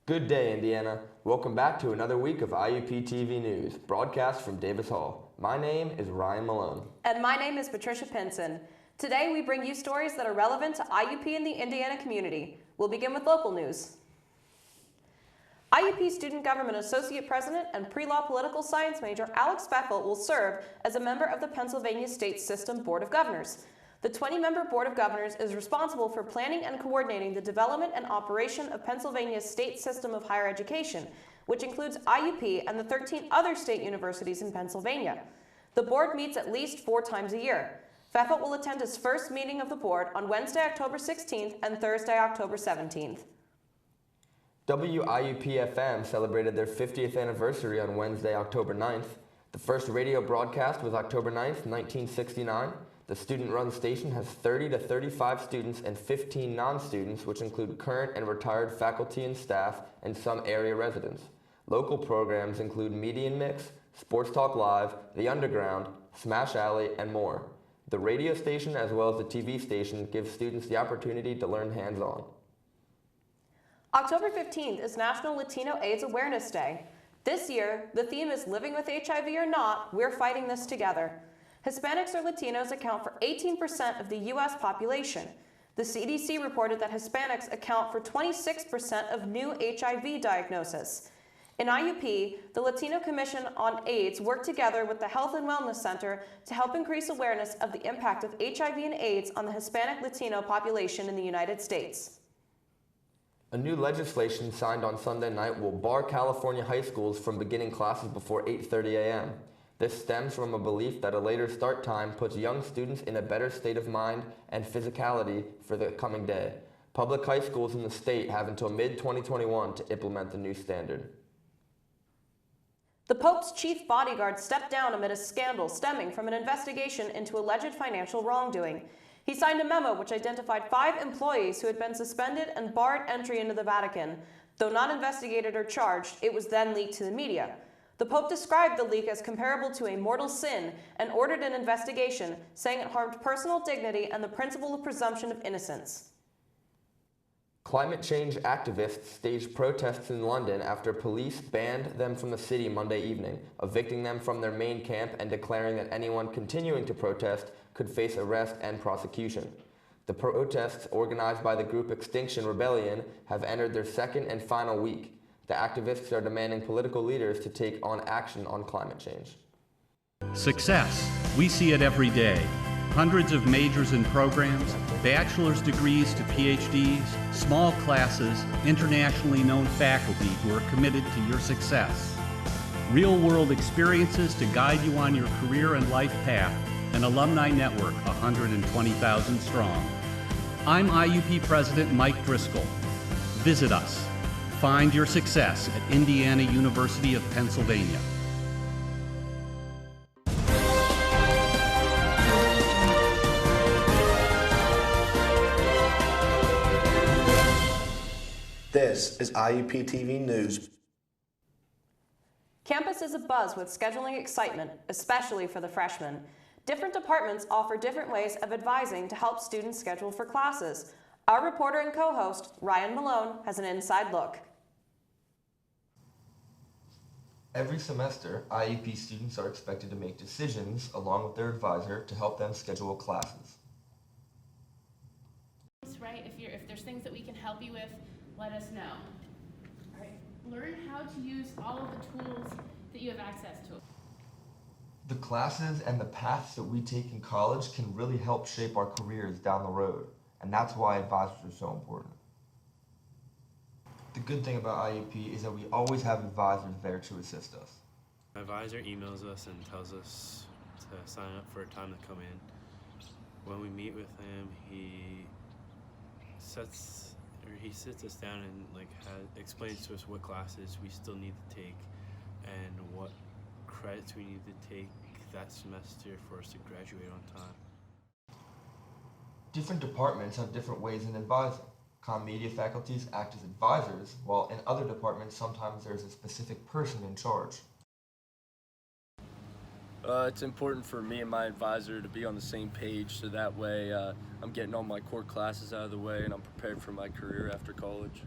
Good day, Indiana. Welcome back to another week of IUP-TV News, broadcast from Davis Hall. My name is Ryan Malone. And my name is Patricia Pinson. Today we bring you stories that are relevant to IUP and the Indiana community. We'll begin with local news. IUP Student Government Associate President and Pre-Law Political Science major Alex Bethel will serve as a member of the Pennsylvania State System Board of Governors. The 20-member Board of Governors is responsible for planning and coordinating the development and operation of Pennsylvania's state system of higher education, which includes IUP and the 13 other state universities in Pennsylvania. The board meets at least 4 times a year. Bethel will attend his first meeting of the board on Wednesday, October 16th and Thursday, October 17th. WIUP-FM celebrated their 50th anniversary on Wednesday, October 9th. The first radio broadcast was October 9th, 1969. The student-run station has 30 to 35 students and 15 non-students, which include current and retired faculty and staff and some area residents. Local programs include Median Mix, Sports Talk Live, The Underground, Smash Alley, and more. The radio station as well as the TV station gives students the opportunity to learn hands-on. October 15th is National Latino AIDS Awareness Day. This year, the theme is Living with HIV or Not, We're Fighting This Together. Hispanics or Latinos account for 18% of the U.S. population. The CDC reported that Hispanics account for 26% of new HIV diagnoses. In IUP, the Latino Commission on AIDS worked together with the Health and Wellness Center to help increase awareness of the impact of HIV and AIDS on the Hispanic Latino population in the United States. A new legislation signed on Sunday night will bar California high schools from beginning classes before 8:30 a.m. This stems from a belief that a later start time puts young students in a better state of mind and physicality for the coming day. Public high schools in the state have until mid-2021 to implement the new standard. The Pope's chief bodyguard stepped down amid a scandal stemming from an investigation into alleged financial wrongdoing. He signed a memo which identified 5 employees who had been suspended and barred entry into the Vatican. Though not investigated or charged, it was then leaked to the media. The Pope described the leak as comparable to a mortal sin and ordered an investigation, saying it harmed personal dignity and the principle of presumption of innocence. Climate change activists staged protests in London after police banned them from the city Monday evening, evicting them from their main camp and declaring that anyone continuing to protest could face arrest and prosecution. The protests, organized by the group Extinction Rebellion, have entered their second and final week. The activists are demanding political leaders to take on action on climate change. Success. We see it every day. Hundreds of majors and programs, bachelor's degrees to PhDs, small classes, internationally known faculty who are committed to your success. Real-world experiences to guide you on your career and life path. An alumni network 120,000 strong. I'm IUP President Mike Driscoll. Visit us. Find your success at Indiana University of Pennsylvania. This is IUP-TV News. Campus is abuzz with scheduling excitement, especially for the freshmen. Different departments offer different ways of advising to help students schedule for classes. Our reporter and co-host, Ryan Malone, has an inside look. Every semester, IUP students are expected to make decisions along with their advisor to help them schedule classes. Right? If there's things that we can help you with, let us know. All right. Learn how to use all of the tools that you have access to. The classes and the paths that we take in college can really help shape our careers down the road, and that's why advisors are so important. The good thing about IUP is that we always have advisors there to assist us. My advisor emails us and tells us to sign up for a time to come in. When we meet with him, he sits us down and explains to us what classes we still need to take and what credits we need to take that semester for us to graduate on time. Different departments have different ways in advising. Comm media faculties act as advisors, while in other departments sometimes there's a specific person in charge. It's important for me and my advisor to be on the same page, so that way I'm getting all my core classes out of the way and I'm prepared for my career after college.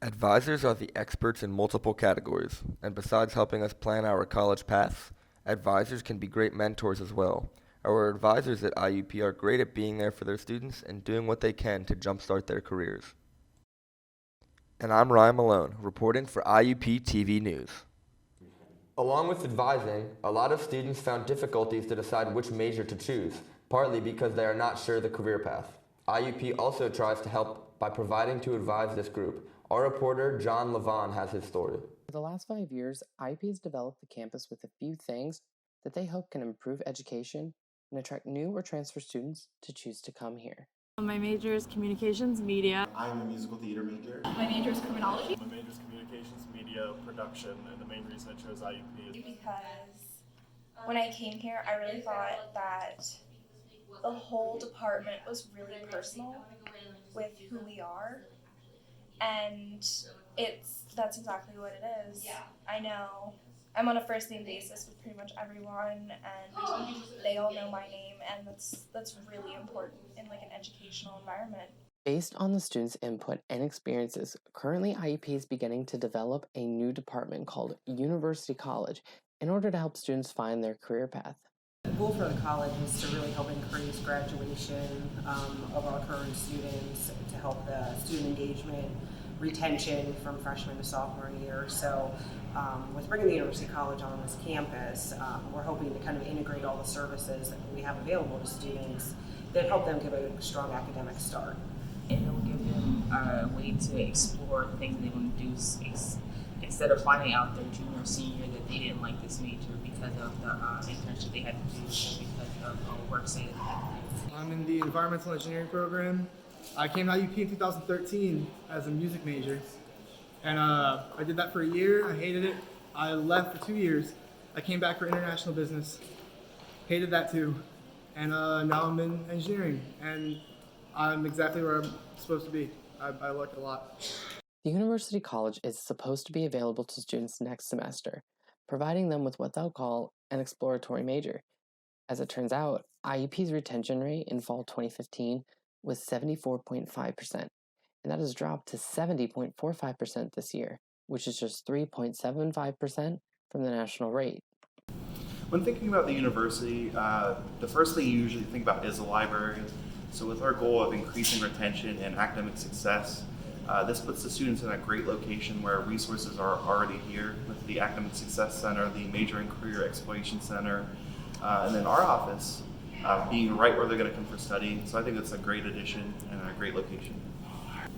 Advisors are the experts in multiple categories, and besides helping us plan our college paths, advisors can be great mentors as well. Our advisors at IUP are great at being there for their students and doing what they can to jumpstart their careers. And I'm Ryan Malone, reporting for IUP-TV News. Along with advising, a lot of students found difficulties to decide which major to choose, partly because they are not sure the career path. IUP also tries to help by providing to advise this group. Our reporter, John Levon, has his story. For the last 5 years, IUP has developed the campus with a few things that they hope can improve education and attract new or transfer students to choose to come here. My major is communications media. I'm a musical theater major. My major is criminology. My major is communications media production, and the main reason I chose IUP is because when I came here, I really thought that the whole department was really personal with who we are, and that's exactly what it is. I know I'm on a first name basis with pretty much everyone, and they all know my name, and that's really important in like an educational environment. Based on the students' input and experiences, currently IUP is beginning to develop a new department called University College in order to help students find their career path. The goal for the college is to really help increase graduation of our current students, to help the student engagement, retention from freshman to sophomore year. So with bringing the University College on this campus, we're hoping to kind of integrate all the services that we have available to students that help them give a strong academic start. And it'll give them a way to explore the things they want to do instead of finding out their junior or senior that they didn't like this major because of the internship they had to do or because of work study that they had to do. I'm in the environmental engineering program. I came to IUP in 2013 as a music major, and I did that for a year. I hated it. I left for 2 years. I came back for international business, hated that too, and now I'm in engineering, and I'm exactly where I'm supposed to be. I like it a lot. The University College is supposed to be available to students next semester, providing them with what they'll call an exploratory major. As it turns out, IUP's retention rate in fall 2015 was 74.5%, and that has dropped to 70.45% this year, which is just 3.75% from the national rate. When thinking about the university, the first thing you usually think about is the library. So with our goal of increasing retention and academic success, this puts the students in a great location where resources are already here with the Academic Success Center, the Major and Career Exploration Center, and then our office being right where they're going to come for study. So I think it's a great addition and a great location.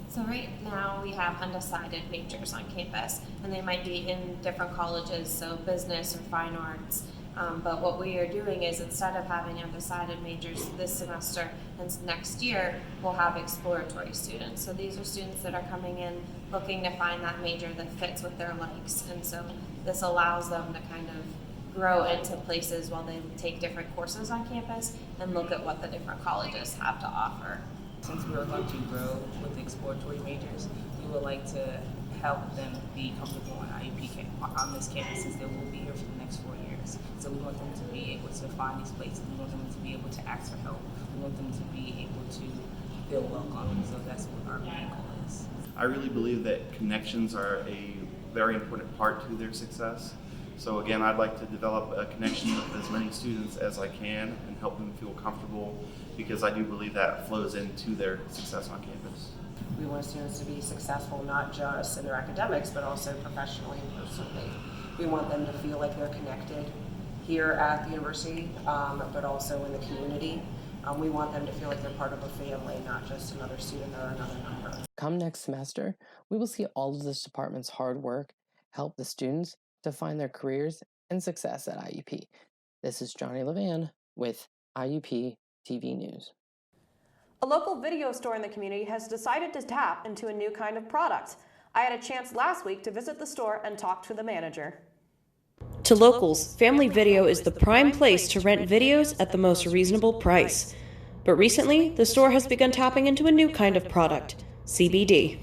So right now we have undecided majors on campus, and they might be in different colleges, so business or fine arts. But what we are doing is instead of having undecided majors this semester and next year, we'll have exploratory students. So these are students that are coming in looking to find that major that fits with their likes. And so this allows them to kind of grow into places while they take different courses on campus and look at what the different colleges have to offer. Since we are going to grow with the exploratory majors, we would like to help them be comfortable on IUP on this campus since they will be here for the next 4 years. So we want them to be able to find these places. We want them to be able to ask for help. We want them to be able to feel welcome. So that's what our main goal is. I really believe that connections are a very important part to their success. So again, I'd like to develop a connection with as many students as I can and help them feel comfortable, because I do believe that flows into their success on campus. We want students to be successful not just in their academics, but also professionally and personally. We want them to feel like they're connected here at the university, but also in the community. We want them to feel like they're part of a family, not just another student or another member. Come next semester, we will see all of this department's hard work help the students to find their careers and success at IUP. This is Johnny Levan with IUP-TV News. A local video store in the community has decided to tap into a new kind of product. I had a chance last week to visit the store and talk to the manager. To locals, Family Video is the prime place to rent videos at the most reasonable price. But recently, the store has begun tapping into a new kind of product, CBD.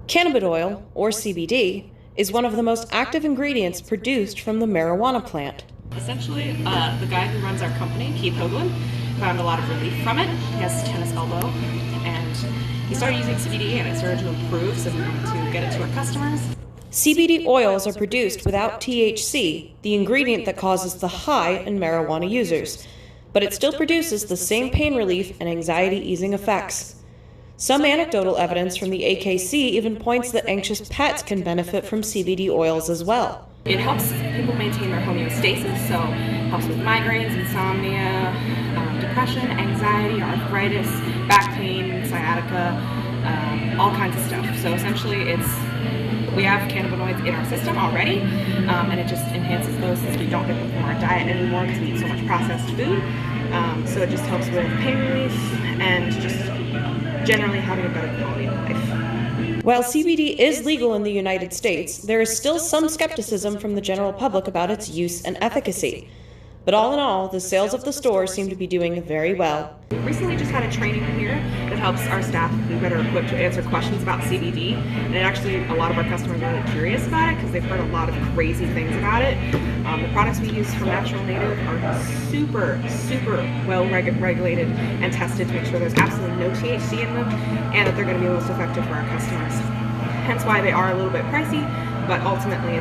Cannabis oil, or CBD, is one of the most active ingredients produced from the marijuana plant. Essentially, the guy who runs our company, Keith Hoagland, found a lot of relief from it. He has tennis elbow, and he started using CBD, and it started to improve, so we wanted to get it to our customers. CBD oils are produced without THC, the ingredient that causes the high in marijuana users, but it still produces the same pain relief and anxiety-easing effects. Some anecdotal evidence from the AKC even points that anxious pets can benefit from CBD oils as well. It helps people maintain their homeostasis, so it helps with migraines, insomnia, depression, anxiety, arthritis, back pain, sciatica, all kinds of stuff. So essentially we have cannabinoids in our system already, and it just enhances those since we don't get them from our diet anymore because we eat so much processed food. So it just helps with pain relief and just generally having a better quality of life. While CBD is legal in the United States, there is still some skepticism from the general public about its use and efficacy. But all in all, the sales of the store seem to be doing very well. We recently just had a training here that helps our staff be better equipped to answer questions about CBD. And actually, a lot of our customers are really curious about it because they've heard a lot of crazy things about it. The products we use from Natural Native are super well regulated and tested to make sure there's absolutely no THC in them and that they're going to be most effective for our customers. Hence why they are a little bit pricey, but ultimately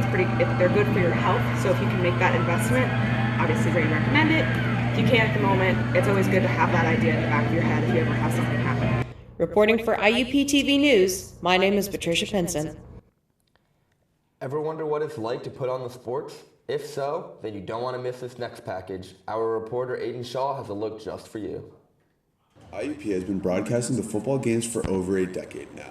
they're good for your health. So if you can make that investment, obviously we recommend it. If you can't at the moment, it's always good to have that idea in the back of your head if you ever have something happen. Reporting for IUP-TV News, my name is Patricia Pinson. Ever wonder what it's like to put on the sports? If so, then you don't want to miss this next package. Our reporter Aiden Shaw has a look just for you. IUP has been broadcasting the football games for over a decade now.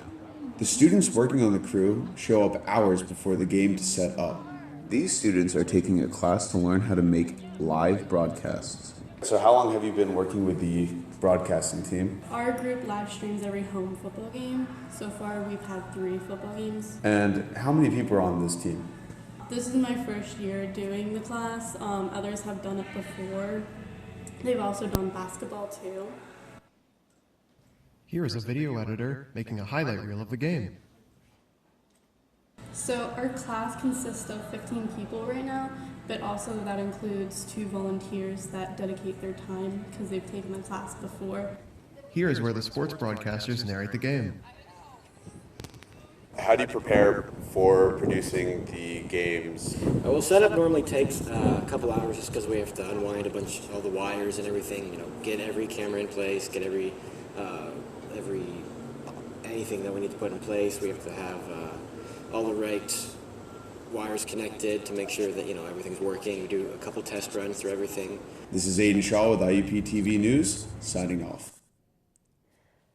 The students working on the crew show up hours before the game to set up. These students are taking a class to learn how to make live broadcasts. So how long have you been working with the broadcasting team? Our group live streams every home football game. So far we've had 3 football games. And how many people are on this team? This is my first year doing the class. Others have done it before. They've also done basketball too. Here is a video editor making a highlight reel of the game. So our class consists of 15 people right now, but also that includes 2 volunteers that dedicate their time because they've taken the class before. Here is where the sports broadcasters narrate the game. How do you prepare for producing the games? Well, setup normally takes a couple hours just because we have to unwind all the wires and everything, get every camera in place, get anything that we need to put in place. We have to have all the right wires connected to make sure that everything's working. We do a couple test runs through everything. This is Aiden Shaw with IUP-TV News, signing off.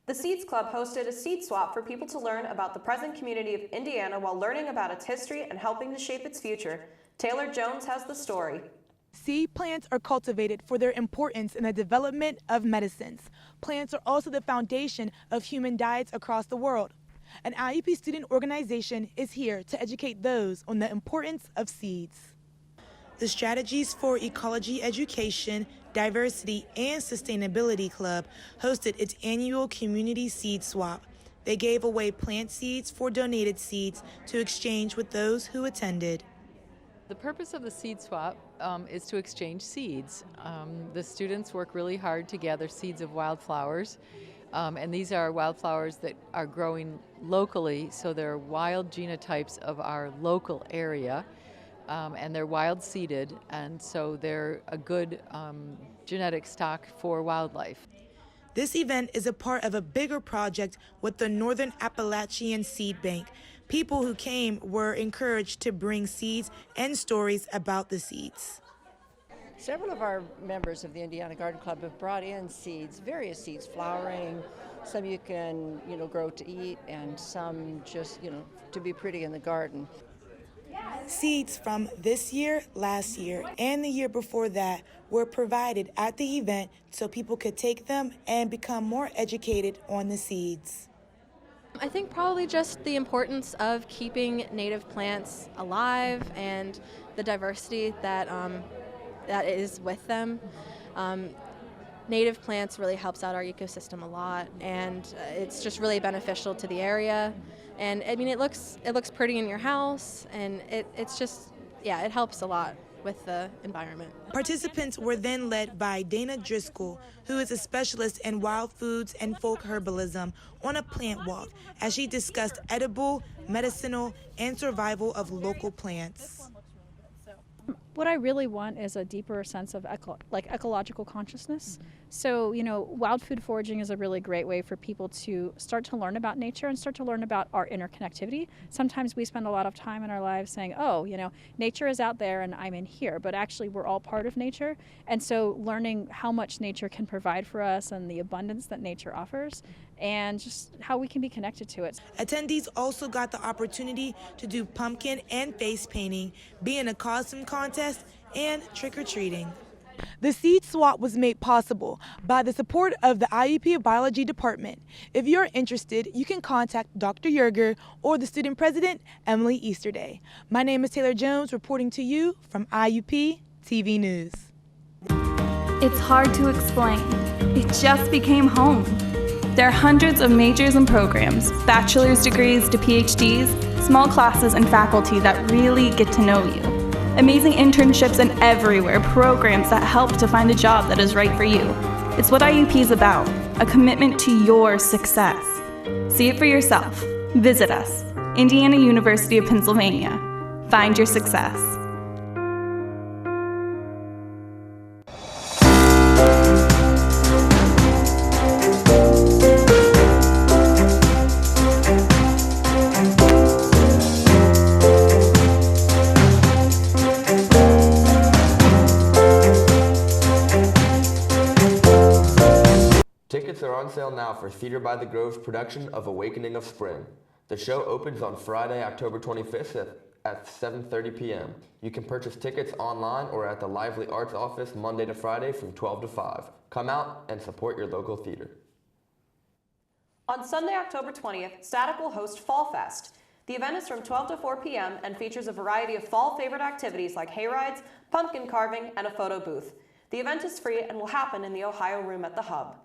The Seeds Club hosted a seed swap for people to learn about the present community of Indiana while learning about its history and helping to shape its future. Taylor Jones has the story. Seed plants are cultivated for their importance in the development of medicines. Plants are also the foundation of human diets across the world. An IUP student organization is here to educate those on the importance of seeds. The Strategies for Ecology Education, Diversity, and Sustainability Club hosted its annual community seed swap. They gave away plant seeds for donated seeds to exchange with those who attended. The purpose of the seed swap is to exchange seeds. The students work really hard to gather seeds of wildflowers, and these are wildflowers that are growing locally, so they're wild genotypes of our local area, and they're wild seeded, and so they're a good genetic stock for wildlife. This event is a part of a bigger project with the Northern Appalachian Seed Bank. People who came were encouraged to bring seeds and stories about the seeds. Several of our members of the Indiana Garden Club have brought in seeds, various seeds, flowering. Some you can, grow to eat, and some just, to be pretty in the garden. Seeds from this year, last year, and the year before that were provided at the event so people could take them and become more educated on the seeds. I think probably just the importance of keeping native plants alive and the diversity that that is with them. Native plants really helps out our ecosystem a lot, and it's just really beneficial to the area. And I mean, it looks pretty in your house, and it's just, yeah, it helps a lot. with the environment. Participants were then led by Dana Driscoll, who is a specialist in wild foods and folk herbalism, on a plant walk as she discussed edible, medicinal, and survival of local plants. What I really want is a deeper sense of ecological consciousness. So, wild food foraging is a really great way for people to start to learn about nature and start to learn about our interconnectivity. Sometimes we spend a lot of time in our lives saying, oh, nature is out there and I'm in here, but actually we're all part of nature. And so learning how much nature can provide for us and the abundance that nature offers and just how we can be connected to it. Attendees also got the opportunity to do pumpkin and face painting, be in a costume contest, and trick-or-treating. The seed swap was made possible by the support of the IUP Biology Department. If you're interested, you can contact Dr. Yerger or the student president, Emily Easterday. My name is Taylor Jones, reporting to you from IUP-TV News. It's hard to explain. It just became home. There are hundreds of majors and programs, bachelor's degrees to PhDs, small classes and faculty that really get to know you. Amazing internships and everywhere, programs that help to find a job that is right for you. It's what IUP is about, a commitment to your success. See it for yourself. Visit us, Indiana University of Pennsylvania. Find your success. Tickets are on sale now for Theater by the Grove's production of Awakening of Spring. The show opens on Friday, October 25th at 7:30 p.m. You can purchase tickets online or at the Lively Arts office Monday to Friday from 12 to 5. Come out and support your local theater. On Sunday, October 20th, Static will host Fall Fest. The event is from 12 to 4 p.m. and features a variety of fall favorite activities like hayrides, pumpkin carving, and a photo booth. The event is free and will happen in the Ohio Room at the Hub.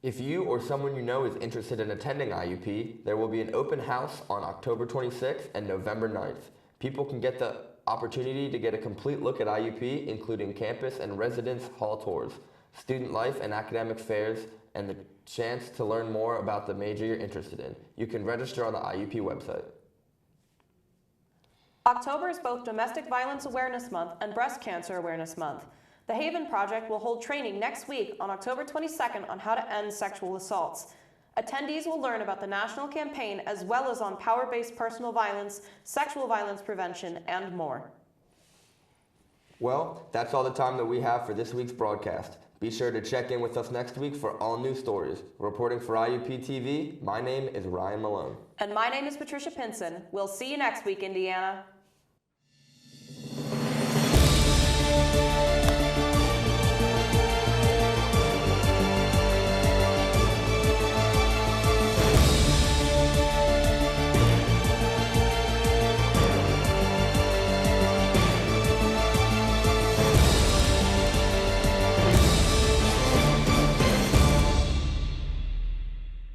If you or someone you know is interested in attending IUP, there will be an open house on October 26th and November 9th. People can get the opportunity to get a complete look at IUP, including campus and residence hall tours, student life and academic fairs, and the chance to learn more about the major you're interested in. You can register on the IUP website. October is both Domestic Violence Awareness Month and Breast Cancer Awareness Month. The Haven Project will hold training next week on October 22nd on how to end sexual assaults. Attendees will learn about the national campaign as well as on power-based personal violence, sexual violence prevention, and more. Well, that's all the time that we have for this week's broadcast. Be sure to check in with us next week for all new stories. Reporting for IUP-TV, my name is Ryan Malone. And my name is Patricia Pinson. We'll see you next week, Indiana.